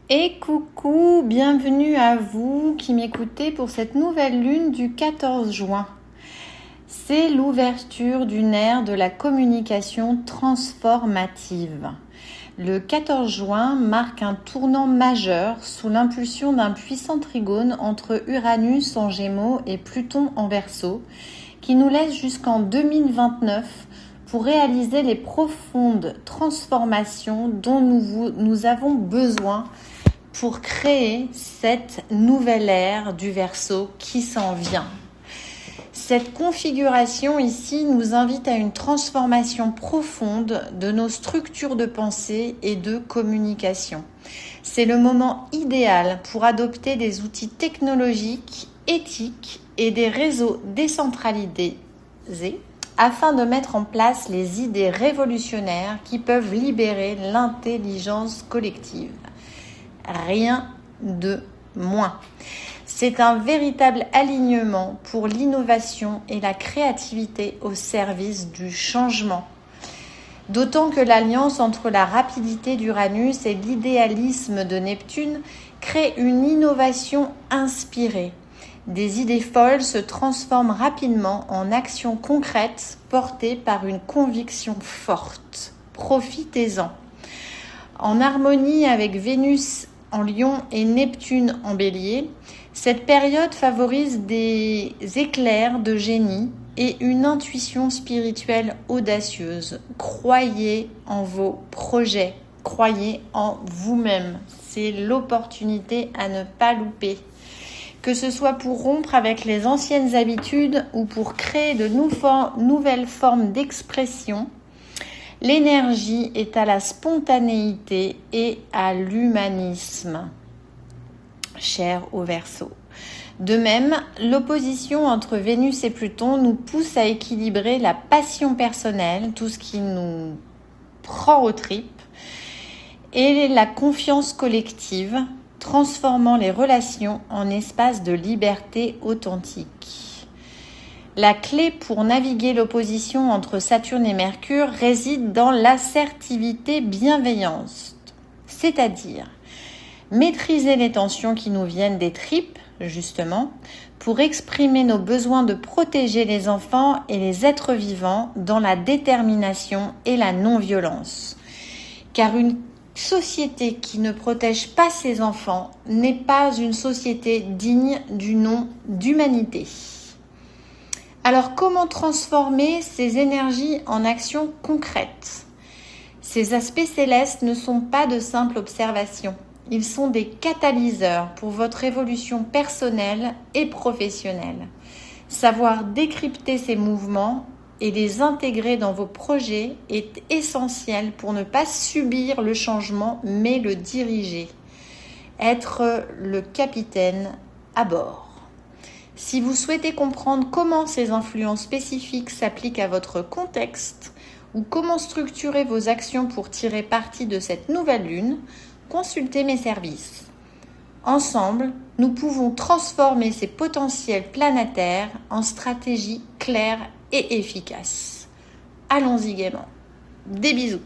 Et coucou, bienvenue à vous qui m'écoutez pour cette nouvelle lune du 14 juin. C'est l'ouverture d'une ère de la communication transformative. Le 14 juin marque un tournant majeur sous l'impulsion d'un puissant trigone entre Uranus en Gémeaux et Pluton en Verseau, qui nous laisse jusqu'en 2029 pour réaliser les profondes transformations dont nous avons besoin pour créer cette nouvelle ère du Verseau qui s'en vient. Cette configuration ici nous invite à une transformation profonde de nos structures de pensée et de communication. C'est le moment idéal pour adopter des outils technologiques, éthiques et des réseaux décentralisés afin de mettre en place les idées révolutionnaires qui peuvent libérer l'intelligence collective. Rien de moins. C'est un véritable alignement pour l'innovation et la créativité au service du changement. D'autant que l'alliance entre la rapidité d'Uranus et l'idéalisme de Neptune crée une innovation inspirée. Des idées folles se transforment rapidement en actions concrètes portées par une conviction forte. Profitez-en. En harmonie avec Vénus en Lion et Neptune en Bélier, cette période favorise des éclairs de génie et une intuition spirituelle audacieuse. Croyez en vos projets, croyez en vous-même. C'est l'opportunité à ne pas louper. Que ce soit pour rompre avec les anciennes habitudes ou pour créer de nouvelles formes d'expression, l'énergie est à la spontanéité et à l'humanisme, cher au Verseau. De même, l'opposition entre Vénus et Pluton nous pousse à équilibrer la passion personnelle, tout ce qui nous prend aux tripes, et la confiance collective, transformant les relations en espaces de liberté authentique. La clé pour naviguer l'opposition entre Saturne et Mercure réside dans l'assertivité bienveillante, c'est-à-dire maîtriser les tensions qui nous viennent des tripes, justement, pour exprimer nos besoins de protéger les enfants et les êtres vivants dans la détermination et la non-violence. Car une société qui ne protège pas ses enfants n'est pas une société digne du nom d'humanité. Alors, comment transformer ces énergies en actions concrètes ? Ces aspects célestes ne sont pas de simples observations. Ils sont des catalyseurs pour votre évolution personnelle et professionnelle. Savoir décrypter ces mouvements et les intégrer dans vos projets est essentiel pour ne pas subir le changement, mais le diriger. Être le capitaine à bord. Si vous souhaitez comprendre comment ces influences spécifiques s'appliquent à votre contexte ou comment structurer vos actions pour tirer parti de cette nouvelle lune, consultez mes services. Ensemble, nous pouvons transformer ces potentiels planétaires en stratégies claires et efficaces. Allons-y gaiement. Des bisous.